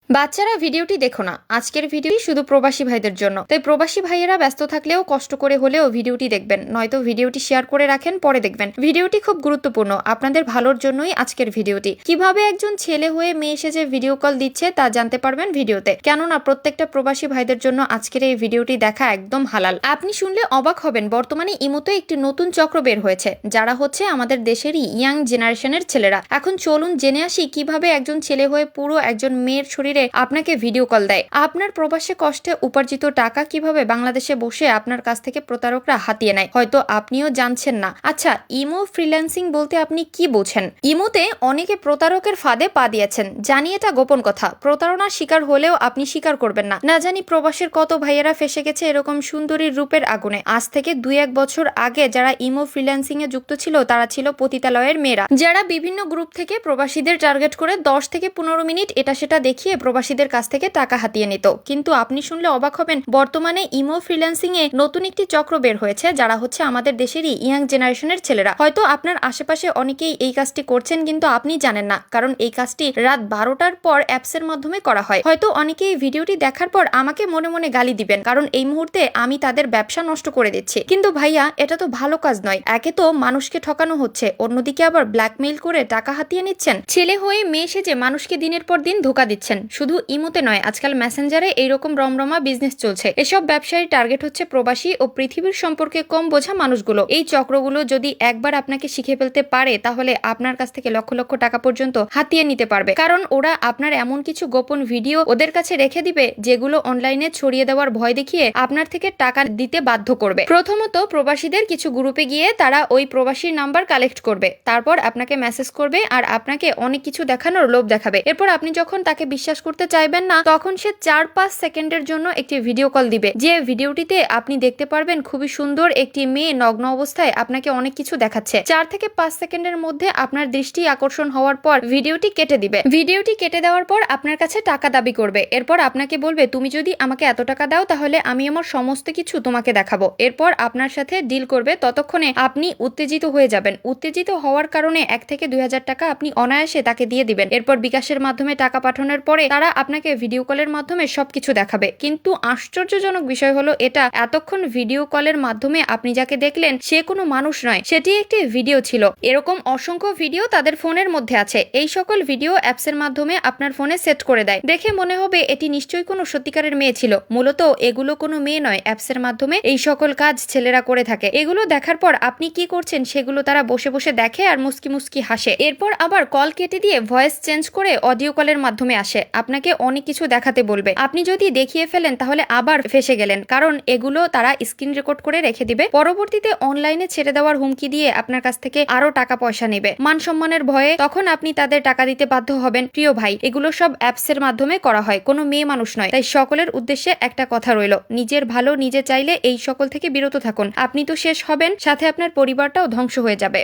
বাচ্চারা ভিডিওটি দেখো না। আজকের ভিডিওটি শুধু প্রবাসী ভাইদের জন্য। তাই প্রবাসী ভাইয়েরা ব্যস্ত থাকলেও কষ্ট করে হলেও ভিডিওটি দেখবেন, নয়তো ভিডিওটি শেয়ার করে রাখেন, পরে দেখবেন। ভিডিওটি খুব গুরুত্বপূর্ণ, আপনাদের ভালোর জন্যই আজকের ভিডিওটি। কিভাবে একজন ছেলে হয়ে মেয়ে এসে যে ভিডিও কল দিচ্ছে তা জানতে পারবেন ভিডিওতে। কেননা প্রত্যেকটা প্রবাসী ভাইদের জন্য আজকের এই ভিডিওটি দেখা একদম হালাল। আপনি শুনলে অবাক হবেন, বর্তমানে ইমোতে একটি নতুন চক্র বের হয়েছে, যারা হচ্ছে আমাদের দেশেরই ইয়াং জেনারেশনের ছেলেরা। এখন চলুন জেনে আসি কিভাবে একজন ছেলে হয়ে পুরো একজন মেয়ের শরীরে আপনাকে ভিডিও কল দেয়। আপনার প্রবাসে কষ্টে উপার্জিত টাকা কিভাবে বাংলাদেশে বসে আপনার কাছ থেকে প্রতারকরা হাতিয়ে নেয়, হয়তো আপনিও জানছেন না। আচ্ছা, ইমো ফ্রিল্যান্সিং বলতে আপনি কি বোঝেন? ইমোতে অনেকে প্রতারকের ফাঁদে পা দিয়েছেন, জানি এটা গোপন কথা। প্রতারণার শিকার হলেও আপনি স্বীকার করবেন না। না জানি প্রবাসের কত ভাইয়েরা ফেসে গেছে এরকম সুন্দরীর রূপের আগুনে। আজ থেকে 2-1 বছর আগে যারা ইমো ফ্রিল্যান্সিং এ যুক্ত ছিল তারা ছিল পতিতালয়ের মেয়েরা, যারা বিভিন্ন গ্রুপ থেকে প্রবাসীদের টার্গেট করে 10 থেকে 15 মিনিট এটা সেটা দেখিয়ে প্রবাসীদের কাছ থেকে টাকা হাতিয়ে নিত। কিন্তু আপনি শুনলে অবাক হবেন, বর্তমানে ইমো ফ্রিল্যান্সিং এ নতুন একটি চক্র বের হয়েছে, যারা হচ্ছে আমাদের দেশেরই ইয়াং জেনারেশনের ছেলেরা। হয়তো আপনার আশেপাশে অনেকেই এই কাজটি করছেন, কিন্তু আপনি জানেন না, কারণ এই কাজটি রাত 12টার পর অ্যাপসের মাধ্যমে করা হয়। হয়তো অনেকেই ভিডিওটি দেখার পর আমাকে মনে মনে গালি দিবেন, কারণ এই মুহূর্তে আমি তাদের ব্যবসা নষ্ট করে দিচ্ছি। কিন্তু ভাইয়া, এটা তো ভালো কাজ নয়। একে তো মানুষকে ঠকানো হচ্ছে, অন্যদিকে আবার ব্ল্যাকমেইল করে টাকা হাতিয়ে নিচ্ছেন। ছেলে হয়ে মেয়ে সেজে মানুষকে দিনের পর দিন ধোঁকা দিচ্ছেন। শুধু ইমোতে নয়, আজকাল মেসেঞ্জারে এইরকম রমরমা বিজনেস চলছে। এসব ব্যবসায়ী টার্গেট হচ্ছে প্রবাসী ও পৃথিবীর সম্পর্কে কম বোঝা মানুষগুলো। এই চক্রগুলো যদি একবার আপনাকে শিখে ফেলতে পারে, তাহলে আপনার কাছ থেকে লক্ষ লক্ষ টাকা পর্যন্ত হাতিয়ে নিতে পারবে। কারণ ওরা আপনার এমন কিছু গোপন ভিডিও ওদের কাছে রেখে দিবে, যেগুলো অনলাইনে ছড়িয়ে দেওয়ার ভয় দেখিয়ে আপনার থেকে টাকা দিতে বাধ্য করবে। প্রথমত প্রবাসীদের কিছু গ্রুপে গিয়ে তারা ওই প্রবাসীর নাম্বার কালেক্ট করবে, তারপর আপনাকে মেসেজ করবে আর আপনাকে অনেক কিছু দেখানোর লোভ দেখাবে। এরপর আপনি যখন তাকে বিশ্বাস করতে চাইবেন না, তখন সে 4-5 সেকেন্ডের জন্য একটি ভিডিও কল দিবে, যে ভিডিওটিতে আপনি দেখতে পারবেন খুবই সুন্দর একটি মেয়ে নগ্ন অবস্থায় আপনাকে অনেক কিছু দেখাচ্ছে। 4 থেকে 5 সেকেন্ডের মধ্যে আপনার দৃষ্টি আকর্ষণ হওয়ার পর ভিডিওটি কেটে দিবে। ভিডিওটি কেটে দেওয়ার পর আপনার কাছে টাকা দাবি করবে। এরপর আপনাকে বলবে, তুমি যদি আমাকে এত টাকা দাও তাহলে আমি আমার সমস্ত কিছু তোমাকে দেখাবো। এরপর আপনার সাথে ডিল করবে। ততক্ষণে আপনি উত্তেজিত হয়ে যাবেন। উত্তেজিত হওয়ার কারণে 1 থেকে 2,000 টাকা আপনি অনায়াসে তাকে দিয়ে দিবেন। এরপর বিকাশের মাধ্যমে টাকা পাঠানোর পরে তারা আপনাকে ভিডিও কলের মাধ্যমে সবকিছু দেখাবে। কিন্তু আশ্চর্যজনক বিষয় হলো, এটা এতক্ষণ ভিডিও কলের মাধ্যমে আপনি যাকে দেখলেন সে কোনো মানুষ নয়, সেটি একটি ভিডিও ছিল। এরকম অসংখ্য ভিডিও তাদের ফোনের মধ্যে আছে। এই সকল ভিডিও অ্যাপসের মাধ্যমে আপনার ফোনে সেট করে দেয়। দেখে মনে হবে এটি নিশ্চয়ই কোনো সত্যিকারের মেয়ে ছিল। মূলত এগুলো কোনো মেয়ে নয়, অ্যাপসের মাধ্যমে এই সকল কাজ ছেলেরা করে থাকে। এগুলো দেখার পর আপনি কি করছেন সেগুলো তারা বসে বসে দেখে আর মুস্কি মুস্কি হাসে। এরপর আবার কল কেটে দিয়ে ভয়েস চেঞ্জ করে অডিও কলের মাধ্যমে আসে, আপনাকে অনেক কিছু দেখাতে বলবে। আপনি যদি দেখিয়ে ফেলেন তাহলে আবার ফেসে গেলেন, কারণ এগুলো তারা স্ক্রিন রেকর্ড করে রেখে দিবে। পরবর্তীতে অনলাইনে ছেড়ে দেওয়ার হুমকি দিয়ে আপনার কাছ থেকে আরো টাকা পয়সা নেবে মান সম্মানের ভয়ে। তখন আপনি তাদের টাকা দিতে বাধ্য হবেন। প্রিয় ভাই, এগুলো সব অ্যাপসের মাধ্যমে করা হয়, কোনো মেয়ে মানুষ নয়। তাই সকলের উদ্দেশ্যে একটা কথা রইল, নিজের ভালো নিজে চাইলে এই সকল থেকে বিরত থাকুন। আপনি তো শেষ হবেন, সাথে আপনার পরিবারটাও ধ্বংস হয়ে যাবে।